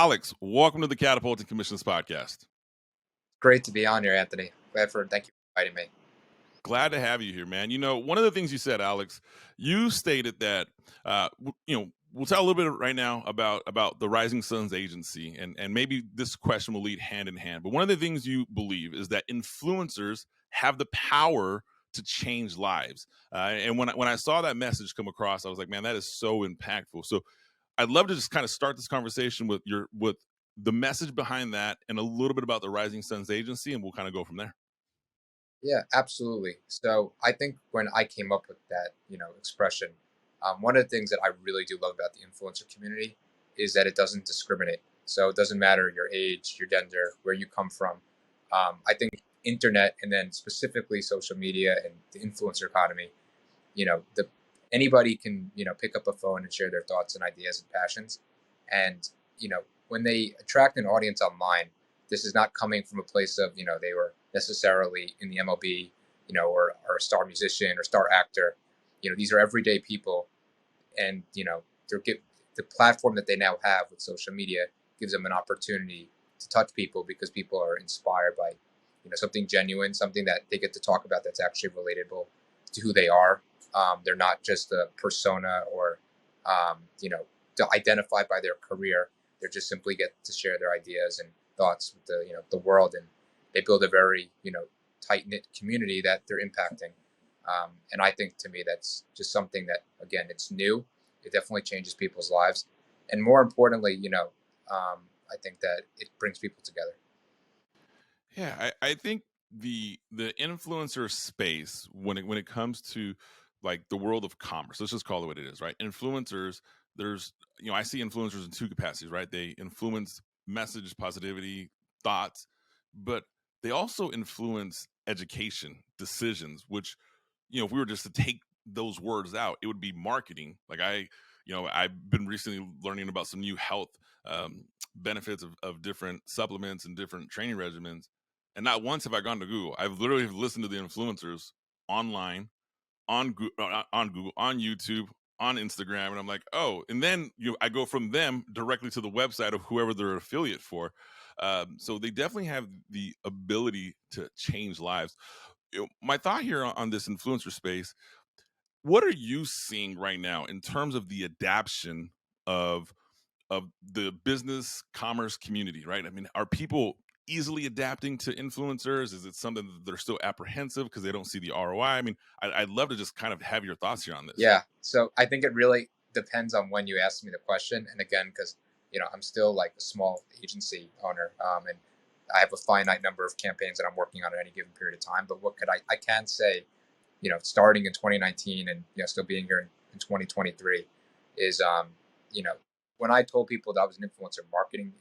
Alex, welcome to the Catapulting Commissions podcast. Great to be on here, Anthony. Thank you for inviting me. Glad to have you here, man. You know, one of the things you said, Alex, you stated that, we'll tell a little bit right now about the Rising Suns Agency, and maybe this question will lead hand in hand. But one of the things you believe is that influencers have the power to change lives. And when I saw that message come across, I was like, man, that is so impactful. So I'd love to just kind of start this conversation with the message behind that and a little bit about the Rising Suns Agency, and we'll kind of go from there. Yeah, absolutely. So I think when I came up with that, expression, one of the things that I really do love about the influencer community is that it doesn't discriminate. So it doesn't matter your age, your gender, where you come from. I think internet and then specifically social media and the influencer economy, the anybody can pick up a phone and share their thoughts and ideas and passions, and when they attract an audience online, this is not coming from a place of they were necessarily in the MLB, or a star musician or star actor. These are everyday people, and the platform that they now have with social media gives them an opportunity to touch people because people are inspired by something genuine, something that they get to talk about that's actually relatable to who they are. They're not just a persona or to identify by their career. They just simply get to share their ideas and thoughts with the world, and they build a very tight knit community that they're impacting. And I think to me that's just something that, again, it's new. It definitely changes people's lives, and more importantly, I think that it brings people together. Yeah, I think the influencer space when it comes to like the world of commerce, let's just call it what it is, right? Influencers, there's I see influencers in two capacities, right? They influence message, positivity, thoughts, but they also influence education, decisions, which if we were just to take those words out, it would be marketing. Like I've been recently learning about some new health benefits of different supplements and different training regimens. And not once have I gone to Google. I've literally listened to the influencers online, on Google, on YouTube, on Instagram, and I'm like, oh. And then I go from them directly to the website of whoever they're affiliate for. So they definitely have the ability to change lives. My thought here on this influencer space: what are you seeing right now in terms of the adaption of the business commerce community, right? I mean, are people easily adapting to influencers? Is it something that they're still apprehensive because they don't see the ROI? I mean, I'd love to just kind of have your thoughts here on this. Yeah. So I think it really depends on when you ask me the question. And again, because, I'm still like a small agency owner, and I have a finite number of campaigns that I'm working on at any given period of time. But I can say, starting in 2019 and, still being here in 2023 is, when I told people that I was an influencer marketing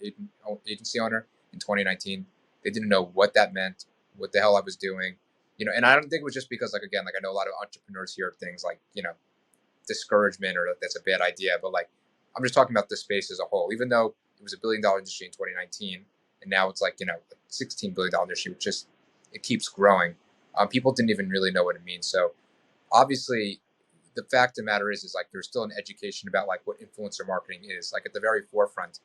agency owner in 2019, they didn't know what that meant, what the hell I was doing. And I don't think it was just because, like, again, like I know a lot of entrepreneurs hear things like, discouragement or that's a bad idea. But like, I'm just talking about the space as a whole, even though it was $1 billion industry in 2019, and now it's like, a $16 billion industry, which just, it keeps growing. People didn't even really know what it means. So obviously the fact of the matter is like, there's still an education about like what influencer marketing is, like at the very forefront.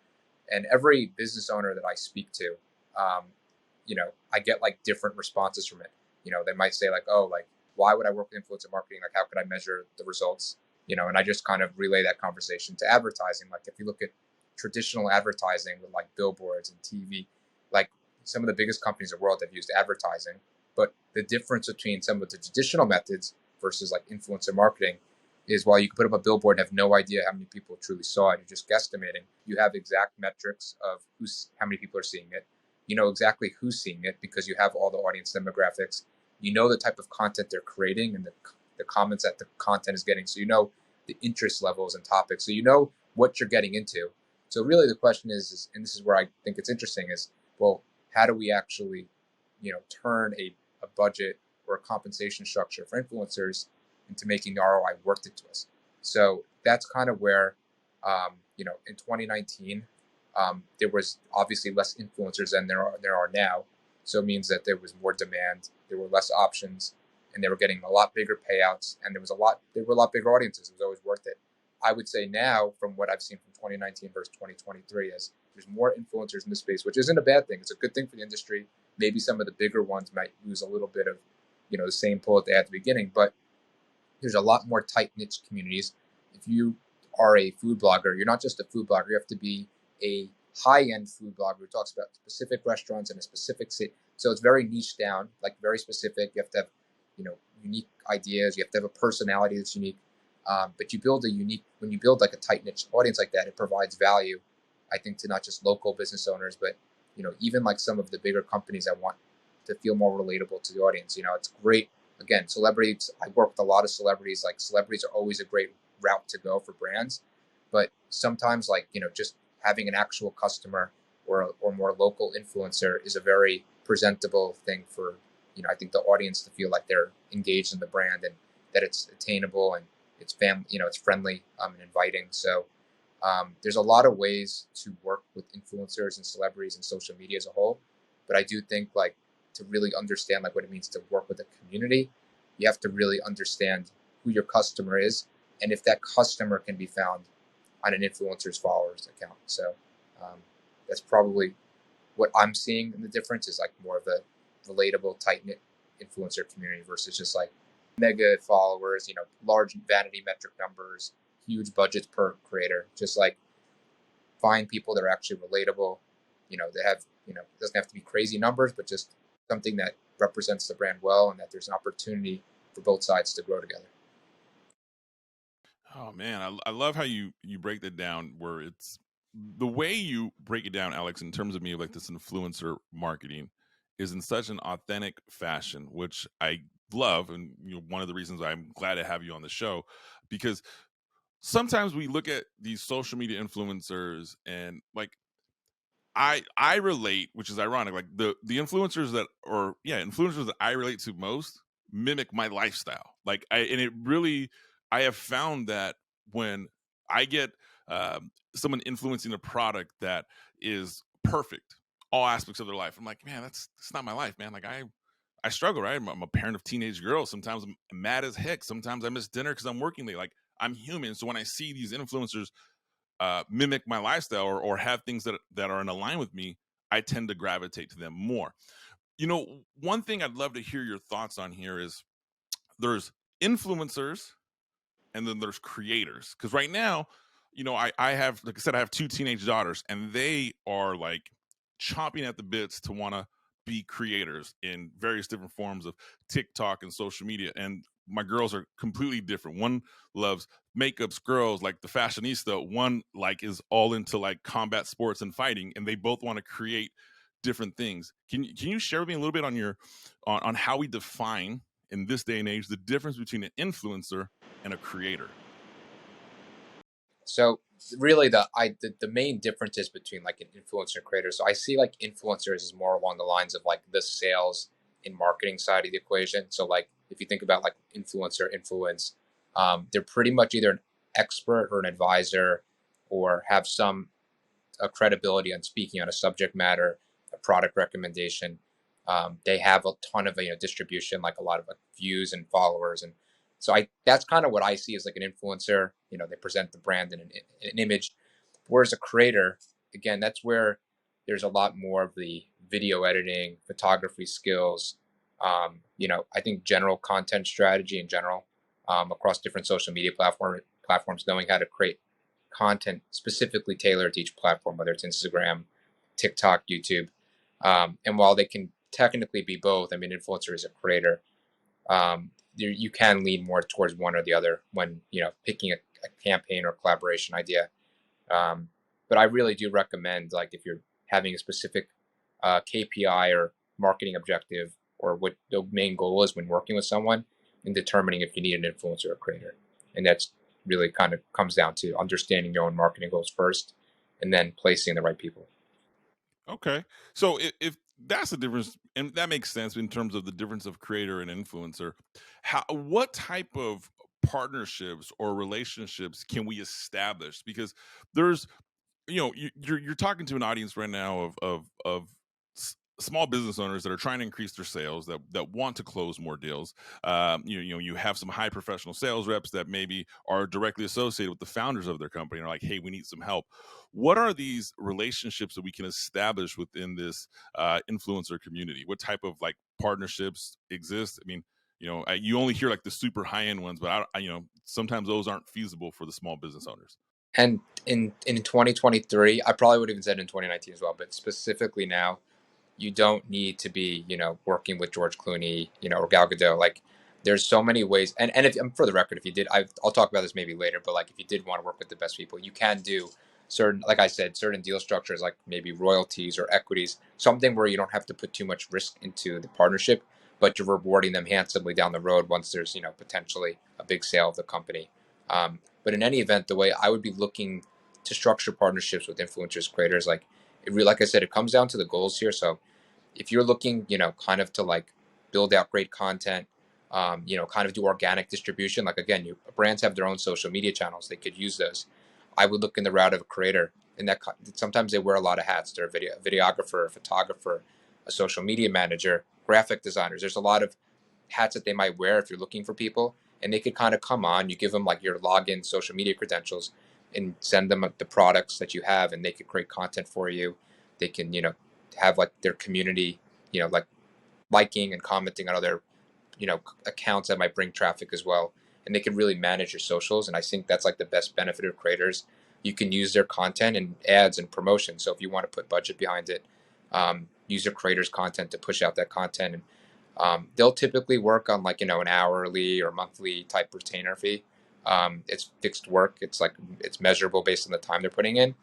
And every business owner that I speak to, I get like different responses from it. They might say like, oh, like, why would I work with influencer marketing? Like, how could I measure the results? And I just kind of relay that conversation to advertising. Like, if you look at traditional advertising with like billboards and TV, like some of the biggest companies in the world have used advertising. But the difference between some of the traditional methods versus like influencer marketing is, while you can put up a billboard and have no idea how many people truly saw it, you're just guesstimating. You have exact metrics of how many people are seeing it. You know exactly who's seeing it because you have all the audience demographics. You know the type of content they're creating and the comments that the content is getting. So you know the interest levels and topics. So you know what you're getting into. So really the question is, and this is where I think it's interesting, is, well, how do we actually, turn a budget or a compensation structure for influencers into making the ROI worth it to us? So that's kind of where, in 2019, there was obviously less influencers than there are now. So it means that there was more demand, there were less options, and they were getting a lot bigger payouts, and there were a lot bigger audiences. It was always worth it. I would say now, from what I've seen from 2019 versus 2023, as There's more influencers in the space, which isn't a bad thing. It's a good thing for the industry. Maybe some of the bigger ones might lose a little bit of, the same pull that they had at the beginning, but there's a lot more tight knit communities. If you are a food blogger, you're not just a food blogger. You have to be a high end food blogger who talks about specific restaurants in a specific city. So it's very niche down, like very specific. You have to have, unique ideas. You have to have a personality that's unique. But you build a unique, when you build like a tight knit audience like that, it provides value, I think, to not just local business owners, but even like some of the bigger companies that want to feel more relatable to the audience. It's great. Again, celebrities. I work with a lot of celebrities. Like celebrities are always a great route to go for brands, but sometimes like just having an actual customer or more local influencer is a very presentable thing for I think the audience to feel like they're engaged in the brand and that it's attainable and it's it's friendly and inviting. So there's a lot of ways to work with influencers and celebrities and social media as a whole, but I do think like to really understand like what it means to work with a community, you have to really understand who your customer is and if that customer can be found on an influencer's followers account. So um, that's probably what I'm seeing in the difference is like more of a relatable, tight knit influencer community versus just like mega followers, large vanity metric numbers, huge budgets per creator. Just like find people that are actually relatable. They have, it doesn't have to be crazy numbers, but just something that represents the brand well and that there's an opportunity for both sides to grow together. Oh man, I love how you break that down. Where it's the way you break it down, Alex, in terms of me like this influencer marketing is in such an authentic fashion, which I love, and one of the reasons I'm glad to have you on the show, because sometimes we look at these social media influencers and like I relate, which is ironic. Like the influencers that or yeah, influencers that I relate to most mimic my lifestyle. Like and it really I have found that when I get someone influencing a product that is perfect, all aspects of their life, I'm like, man, that's not my life, man. Like I struggle, right? I'm a parent of teenage girls. Sometimes I'm mad as heck. Sometimes I miss dinner because I'm working late. Like I'm human. So when I see these influencers mimic my lifestyle or have things that are in line with me, I tend to gravitate to them more. One thing I'd love to hear your thoughts on here is there's influencers and then there's creators. Because right now, I have, like I said, I have two teenage daughters and they are like chomping at the bits to want to be creators in various different forms of TikTok and social media. And my girls are completely different. One loves makeups, girls like the fashionista. One like is all into like combat sports and fighting, and they both want to create different things. Can you share with me a little bit on your on how we define in this day and age the difference between an influencer and a creator? So really the main differences between like an influencer and creator. So I see like influencers is more along the lines of like the sales and marketing side of the equation. So like if you think about like influencer influence, they're pretty much either an expert or an advisor or have some credibility on speaking on a subject matter, a product recommendation. They have a ton of distribution, like a lot of like, views and followers, and so I that's kind of what I see as like an influencer. They present the brand in an image, whereas a creator, again, that's where there's a lot more of the video editing, photography skills. I think general content strategy in general across different social media platforms, knowing how to create content specifically tailored to each platform, whether it's Instagram, TikTok, YouTube. And while they can technically be both, I mean, influencer is a creator. You can lean more towards one or the other when picking a campaign or collaboration idea. But I really do recommend, like, if you're having a specific KPI or marketing objective, or what the main goal is when working with someone, and determining if you need an influencer or creator, and that's really kind of comes down to understanding your own marketing goals first, and then placing the right people. Okay. So if that's the difference, and that makes sense in terms of the difference of creator and influencer, what type of partnerships or relationships can we establish? Because there's, you're talking to an audience right now of small business owners that are trying to increase their sales, that want to close more deals. You have some high professional sales reps that maybe are directly associated with the founders of their company and are like, hey, we need some help. What are these relationships that we can establish within this influencer community? What type of like partnerships exist? I mean, you only hear like the super high end ones, but sometimes those aren't feasible for the small business owners. And in 2023, I probably would have even said in 2019 as well, but specifically now, you don't need to be, working with George Clooney, or Gal Gadot. Like, there's so many ways. And if, for the record, if you did, I'll talk about this maybe later, but like, if you did want to work with the best people, you can do certain, like I said, certain deal structures, like maybe royalties or equities, something where you don't have to put too much risk into the partnership, but you're rewarding them handsomely down the road once there's, potentially a big sale of the company. But in any event, the way I would be looking to structure partnerships with influencers, creators, like like I said, it comes down to the goals here. So if you're looking, kind of to like build out great content, kind of do organic distribution. Like again, brands have their own social media channels; they could use those. I would look in the route of a creator, and that sometimes they wear a lot of hats. They're a videographer, a photographer, a social media manager, graphic designers. There's a lot of hats that they might wear if you're looking for people, and they could kind of come on. You give them like your login, social media credentials, and send them the products that you have, and they could create content for you. They can, have like their community, like liking and commenting on other, accounts that might bring traffic as well. And they can really manage your socials. And I think that's like the best benefit of creators. You can use their content and ads and promotion. So if you want to put budget behind it, use your creators' content to push out that content. And they'll typically work on like, an hourly or monthly type retainer fee. It's fixed work. It's measurable based on the time they're putting in.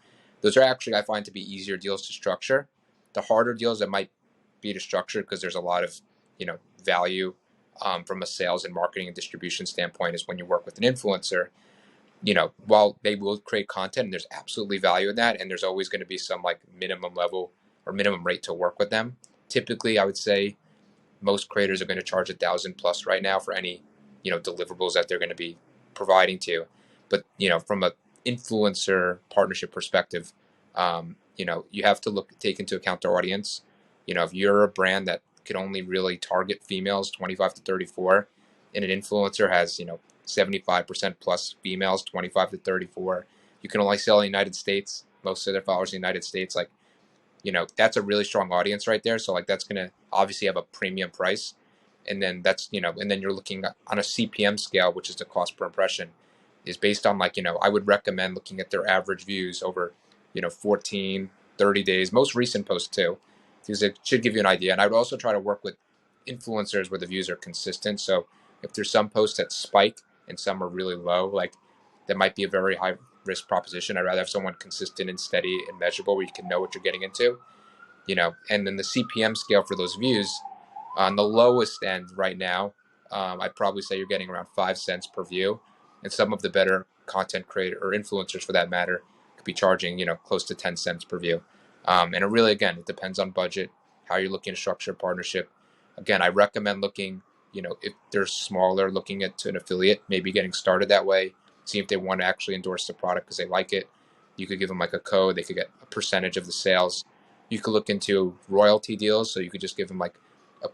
Those are actually, I find, to be easier deals to structure. The harder deals that might be to structure because there's a lot of, value from a sales and marketing and distribution standpoint is when you work with an influencer. While they will create content and there's absolutely value in that, and there's always going to be some like minimum level or minimum rate to work with them. Typically, I would say most creators are going to charge 1,000 plus right now for any, deliverables that they're going to be providing to you. But, from a influencer partnership perspective, you have to take into account their audience. If you're a brand that can only really target females 25 to 34, and an influencer has, 75% plus females 25 to 34, you can only sell in the United States. Most of their followers in the United States, like, that's a really strong audience right there. So like that's going to obviously have a premium price. And then and then you're looking on a CPM scale, which is the cost per impression, is based on like, I would recommend looking at their average views over, 14, 30 days, most recent posts too, because it should give you an idea. And I would also try to work with influencers where the views are consistent. So if there's some posts that spike and some are really low, like that might be a very high risk proposition. I'd rather have someone consistent and steady and measurable where you can know what you're getting into, and then the CPM scale for those views on the lowest end right now, I'd probably say you're getting around 5 cents per view. And some of the better content creator or influencers for that matter could be charging, close to 10 cents per view. And it really, again, it depends on budget, how you're looking to structure a partnership. Again, I recommend looking, if they're smaller, looking at an affiliate, maybe getting started that way, see if they want to actually endorse the product because they like it. You could give them like a code. They could get a percentage of the sales. You could look into royalty deals. So you could just give them like a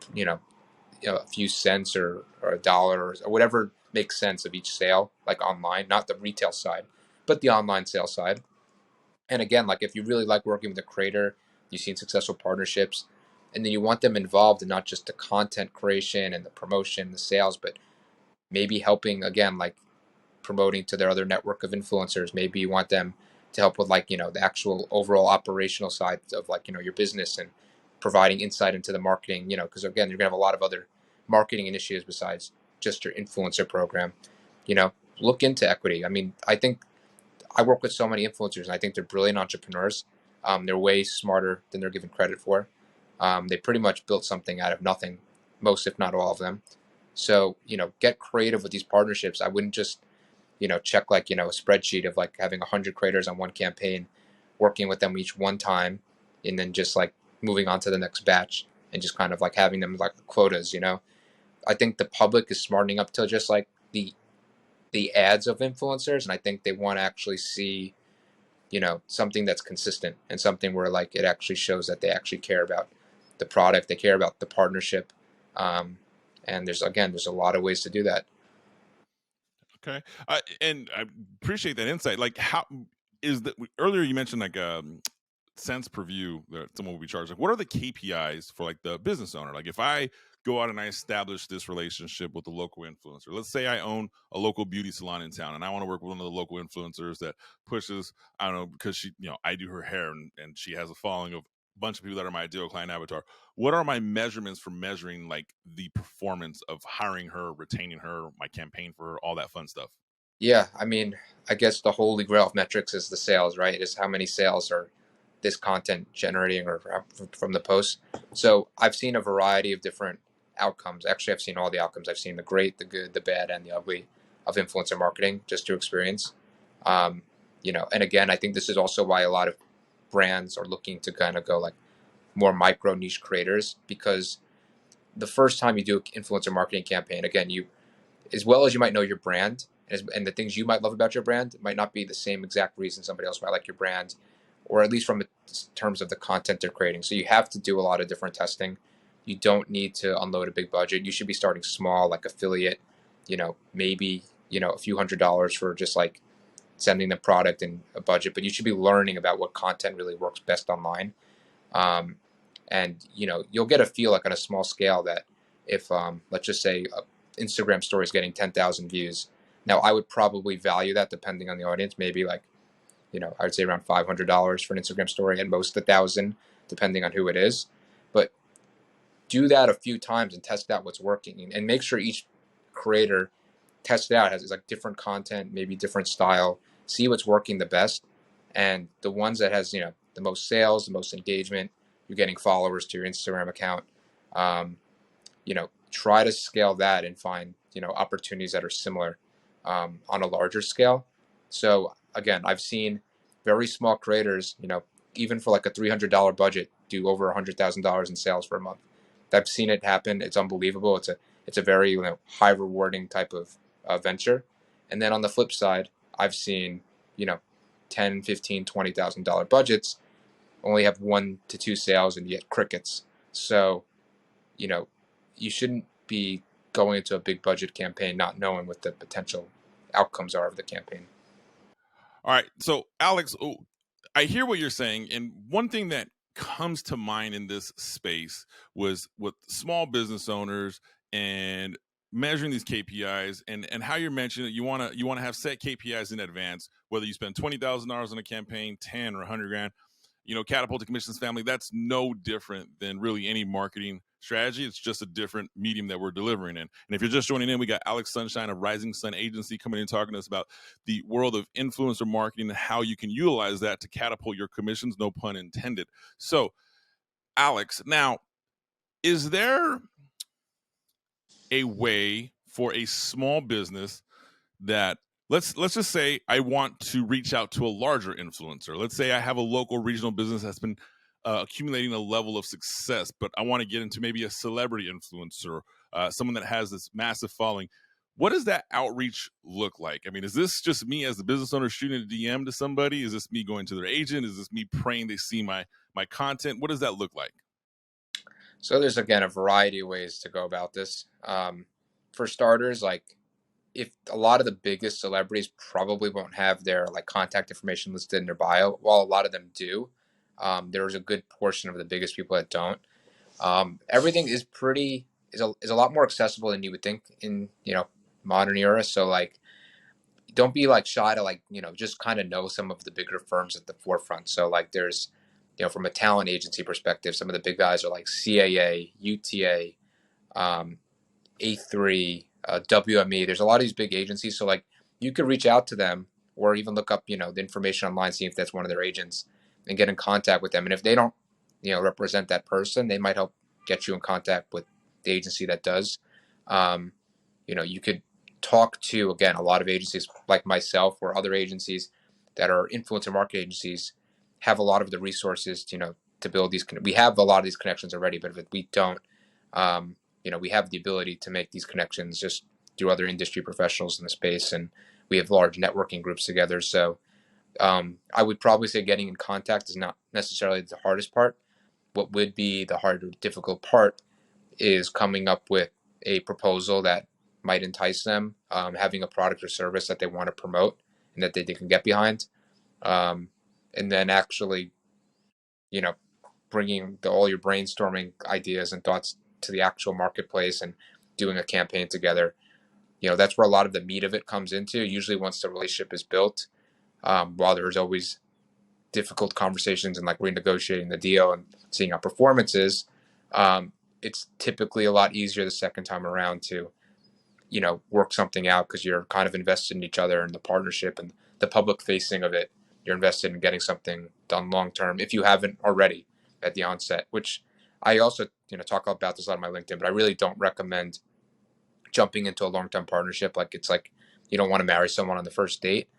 few cents or a dollar or whatever makes sense of each sale, like online, not the retail side, but the online sales side. And again, like if you really like working with a creator, you've seen successful partnerships, and then you want them involved in not just the content creation and the promotion, the sales, but maybe helping again, like promoting to their other network of influencers. Maybe you want them to help with like, the actual overall operational side of like, your business and providing insight into the marketing, because again, you're gonna have a lot of other marketing initiatives besides just your influencer program. Look into equity. I mean, I think I work with so many influencers and I think they're brilliant entrepreneurs. They're way smarter than they're given credit for. They pretty much built something out of nothing, most if not all of them. So, get creative with these partnerships. I wouldn't just check like, a spreadsheet of like having 100 creators on one campaign, working with them each one time, and then just like moving on to the next batch and just kind of like having them like quotas. I think the public is smartening up to just like the ads of influencers, and I think they want to actually see, something that's consistent and something where like it actually shows that they actually care about the product. They care about the partnership. And there's a lot of ways to do that. Okay. And I appreciate that insight. Like, how is that? Earlier, you mentioned like cents per view that someone will be charged. Like, what are the KPIs for like the business owner? Like, if I go out and I establish this relationship with the local influencer, let's say I own a local beauty salon in town and I want to work with one of the local influencers that pushes, I don't know, because she, I do her hair and she has a following of a bunch of people that are my ideal client avatar. What are my measurements for measuring like the performance of hiring her, retaining her, my campaign for her, all that fun stuff? Yeah, I mean, I guess the holy grail of metrics is the sales, right? Is how many sales are this content generating or from the post. So I've seen a variety of different outcomes. Actually, I've seen all the outcomes. I've seen the great, the good, the bad, and the ugly of influencer marketing just through experience. Um, and again, I think this is also why a lot of brands are looking to kind of go like more micro niche creators, because the first time you do an influencer marketing campaign, again, you, as well as you might know your brand and the things you might love about your brand, it might not be the same exact reason somebody else might like your brand, or at least from terms of the content they're creating. So you have to do a lot of different testing. You don't need to unload a big budget. You should be starting small, like affiliate, maybe, a few $100s for just like sending the product and a budget, but you should be learning about what content really works best online. And you'll get a feel like on a small scale that if let's just say Instagram story is getting 10,000 views. Now I would probably value that depending on the audience, maybe like, I would say around $500 for an Instagram story, and most 1,000 depending on who it is. But do that a few times and test out what's working, and make sure each creator tests it out, has like different content, maybe different style, see what's working the best. And the ones that has, the most sales, the most engagement, you're getting followers to your Instagram account. Try to scale that and find, opportunities that are similar on a larger scale. So again, I've seen very small creators, even for like a $300 budget, do over $100,000 in sales for a month. I've seen it happen. It's unbelievable. It's a very high rewarding type of venture. And then on the flip side, I've seen 10, 15, $20,000 budgets only have 1 to 2 sales and yet crickets. So you shouldn't be going into a big budget campaign not knowing what the potential outcomes are of the campaign. All right. So, Alex, I hear what you're saying. And one thing that comes to mind in this space was with small business owners and measuring these KPIs, and how you're mentioning you want to have set KPIs in advance, whether you spend $20,000 on a campaign, 10 or 100 grand. Catapult to Commissions family, that's no different than really any marketing strategy. It's just a different medium that we're delivering in. And if you're just joining in, we got Alex Sunshine of Rising Sun Agency coming in talking to us about the world of influencer marketing and how you can utilize that to catapult your commissions, no pun intended. So, Alex, now, is there a way for a small business that let's just say I want to reach out to a larger influencer. Let's say I have a local regional business that's been accumulating a level of success, but I want to get into maybe a celebrity influencer, someone that has this massive following. What does that outreach look like? I mean, is this just me as the business owner shooting a DM to somebody? Is this me going to their agent? Is this me praying they see my content? What does that look like? So there's again a variety of ways to go about this. For starters, like if a lot of the biggest celebrities probably won't have their like contact information listed in their bio, while a lot of them do, there's a good portion of the biggest people that don't. Everything is is a lot more accessible than you would think in modern era. So like, don't be like shy to like just kind of know some of the bigger firms at the forefront. So like there's from a talent agency perspective, some of the big guys are like CAA, UTA, A3, WME. There's a lot of these big agencies. So like you could reach out to them or even look up, the information online, see if that's one of their agents and get in contact with them. And if they don't, represent that person, they might help get you in contact with the agency that does. You could talk to, again, a lot of agencies like myself or other agencies that are influencer market agencies have a lot of the resources, to build these. We have a lot of these connections already, but if we don't, we have the ability to make these connections just through other industry professionals in the space, and we have large networking groups together. So I would probably say getting in contact is not necessarily the hardest part. what would be the hard or difficult part is coming up with a proposal that might entice them, having a product or service that they want to promote and that they can get behind, um, and then actually, you know, bringing all your brainstorming ideas and thoughts to the actual marketplace and doing a campaign together. That's where a lot of the meat of it comes into. Usually, once the relationship is built, while there's always difficult conversations and like renegotiating the deal and seeing how performance is, it's typically a lot easier the second time around to, work something out because you're kind of invested in each other and the partnership and the public facing of it. You're invested in getting something done long term if you haven't already at the onset, which I also, talk about this on my LinkedIn, but I really don't recommend jumping into a long term partnership. Like it's like you don't want to marry someone on the first date.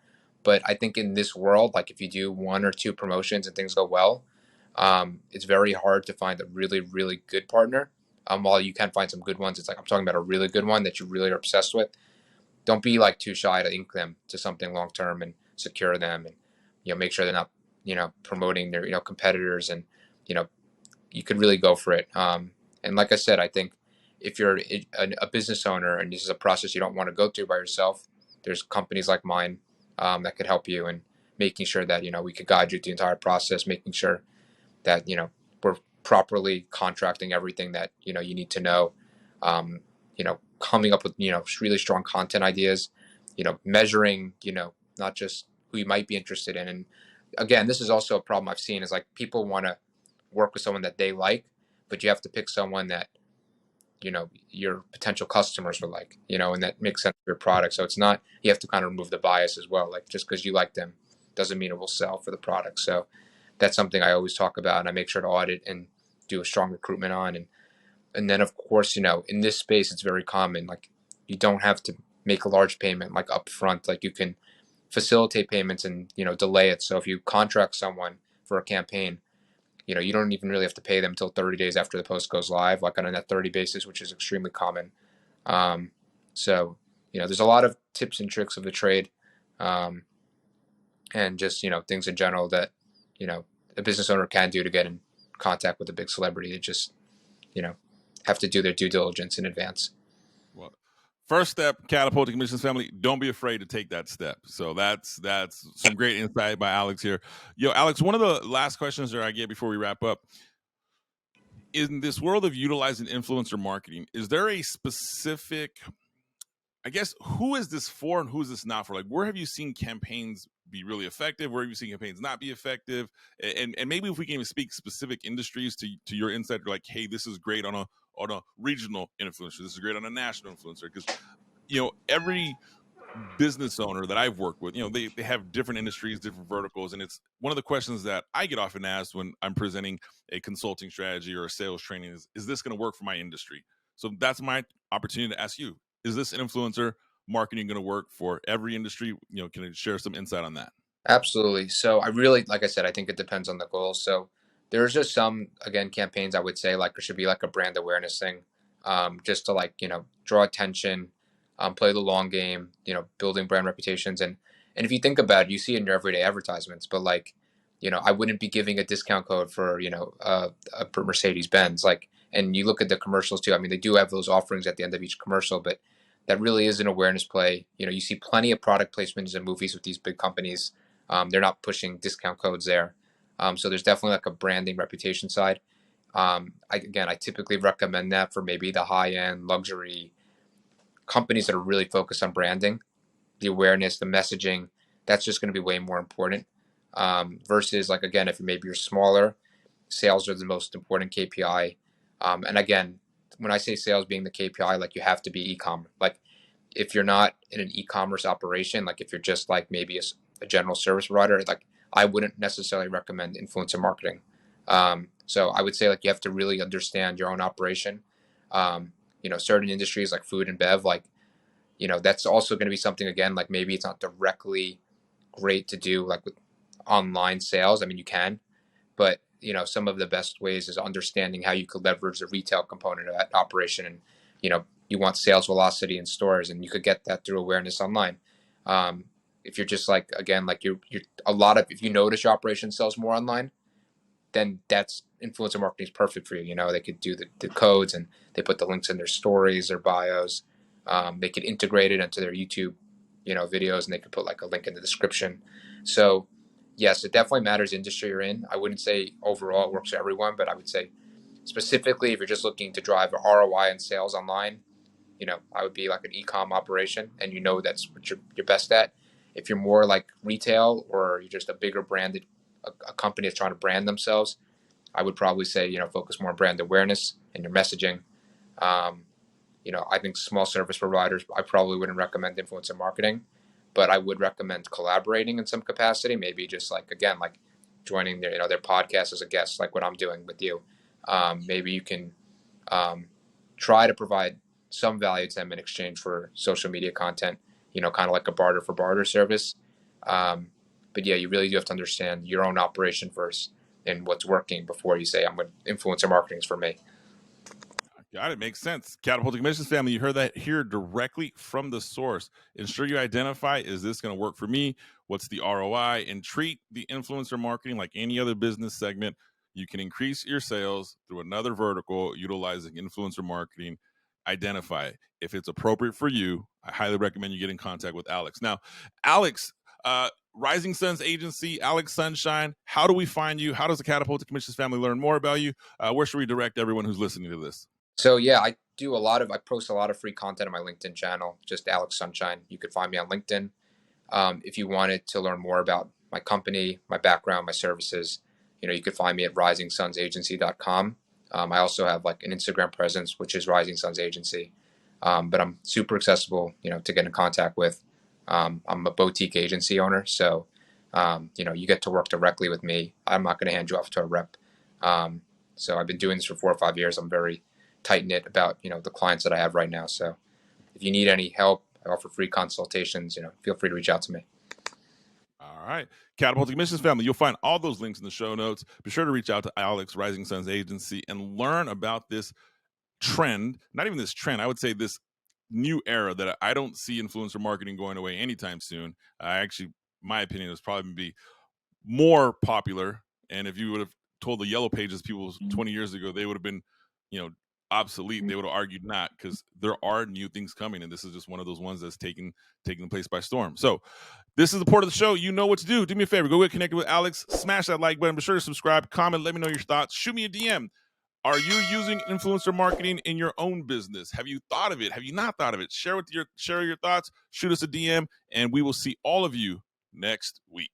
But I think in this world, like if you do one or two promotions and things go well, it's very hard to find a really, really good partner. While you can find some good ones, it's like I'm talking about a really good one that you really are obsessed with. Don't be like too shy to ink them to something long term and secure them, and make sure they're not promoting their competitors, and you know you could really go for it. And like I said, I think if you're a business owner and this is a process you don't want to go through by yourself, there's companies like mine that could help you in making sure that we could guide you through the entire process, making sure that we're properly contracting everything that you need to know. Coming up with really strong content ideas, measuring not just who you might be interested in. And again, this is also a problem I've seen is like people want to work with someone that they like, but you have to pick someone that your potential customers will like, and that makes sense for your product. So it's not, you have to kind of remove the bias as well. Like just because you like them doesn't mean it will sell for the product. So that's something I always talk about, and I make sure to audit and do a strong recruitment on. And then of course, in this space, it's very common. Like you don't have to make a large payment like upfront. Like you can facilitate payments and delay it. So if you contract someone for a campaign, you don't even really have to pay them until 30 days after the post goes live, like on a net 30 basis, which is extremely common. So, there's a lot of tips and tricks of the trade, and just, things in general that, a business owner can do to get in contact with a big celebrity. To just, have to do their due diligence in advance. Well, first step, catapulting commissions family. Don't be afraid to take that step. So that's some great insight by Alex here. Alex, one of the last questions that I get before we wrap up. In this world of utilizing influencer marketing, is there a specific, I guess, who is this for and who is this not for? Like, where have you seen campaigns be really effective? Where have you seen campaigns not be effective? And maybe if we can even speak specific industries to your insight, like, hey, this is great on a regional influencer. This is great on a national influencer. Because, every business owner that I've worked with, they have different industries, different verticals. And it's one of the questions that I get often asked when I'm presenting a consulting strategy or a sales training is this going to work for my industry? So that's my opportunity to ask you, is this influencer marketing going to work for every industry? Can you share some insight on that? Absolutely. So I really, like I said, I think it depends on the goals. So there's just some, again, campaigns I would say like there should be like a brand awareness thing, just to like, draw attention, play the long game, building brand reputations. And if you think about it, you see it in your everyday advertisements, but like, I wouldn't be giving a discount code for, a Mercedes Benz, like, and you look at the commercials too. I mean, they do have those offerings at the end of each commercial, but that really is an awareness play. You see plenty of product placements in movies with these big companies. They're not pushing discount codes there. So there's definitely like a branding reputation side. I typically recommend that for maybe the high end luxury companies that are really focused on branding, the awareness, the messaging. That's just going to be way more important. Versus like, again, if maybe you're smaller, sales are the most important KPI. And again, when I say sales being the KPI, like you have to be e-commerce. Like if you're not in an e-commerce operation, like if you're just like maybe a general service provider, like I wouldn't necessarily recommend influencer marketing. So I would say like you have to really understand your own operation. Certain industries like food and bev, like, that's also going to be something, again, like maybe it's not directly great to do like with online sales. I mean, you can, but some of the best ways is understanding how you could leverage the retail component of that operation. And, you want sales velocity in stores, and you could get that through awareness online. If you're just like, again, like you're a lot of, if you notice your operation sells more online, then that's influencer marketing is perfect for you. You know, they could do the codes and they put the links in their stories, their bios. They could integrate it into their YouTube, videos, and they could put like a link in the description. So yes, it definitely matters industry you're in. I wouldn't say overall it works for everyone, but I would say specifically if you're just looking to drive ROI and sales online, I would be like an e-com operation, and that's what you're best at. If you're more like retail or you're just a bigger branded a company that's trying to brand themselves, I would probably say focus more on brand awareness and your messaging. I think small service providers, I probably wouldn't recommend influencer marketing, but I would recommend collaborating in some capacity. Maybe just like joining their podcast as a guest, like what I'm doing with you. Maybe you can try to provide some value to them in exchange for social media content. Kind of like a barter for barter service. But yeah, you really do have to understand your own operation first and what's working before you say, influencer marketing is for me. Got it. Makes sense. Catapulting Commissions family, you heard that here directly from the source. Ensure you identify, is this going to work for me? What's the ROI? And treat the influencer marketing like any other business segment. You can increase your sales through another vertical utilizing influencer marketing. Identify it. If it's appropriate for you, I highly recommend you get in contact with Alex. Now, Alex, Rising Suns Agency, Alex Sunshine, how do we find you? How does the Catapulting Commissions family learn more about you? Where should we direct everyone who's listening to this? So yeah, I post a lot of free content on my LinkedIn channel, just Alex Sunshine. You could find me on LinkedIn. If you wanted to learn more about my company, my background, my services, you could find me at risingsunsagency.com. I also have like an Instagram presence, which is Rising Suns Agency. But I'm super accessible, to get in contact with. I'm a boutique agency owner, so you get to work directly with me. I'm not going to hand you off to a rep. So I've been doing this for 4 or 5 years. I'm very tight knit about the clients that I have right now. So if you need any help, I offer free consultations. Feel free to reach out to me. All right. Catapulting Commissions family, you'll find all those links in the show notes. Be sure to reach out to Alex, Rising Suns Agency, and learn about this trend. Not even this trend, I would say this new era that I don't see influencer marketing going away anytime soon. My opinion is probably be more popular. And if you would have told the Yellow Pages people 20 years ago, they would have been, obsolete. They would have argued not, because there are new things coming, and this is just one of those ones that's taking the place by storm. So this is the part of the show. You know what to do. Do me a favor. Go get connected with Alex. Smash that like button. Be sure to subscribe, comment, let me know your thoughts. Shoot me a DM. Are you using influencer marketing in your own business? Have you thought of it? Have you not thought of it? Share your thoughts. Shoot us a DM, and we will see all of you next week.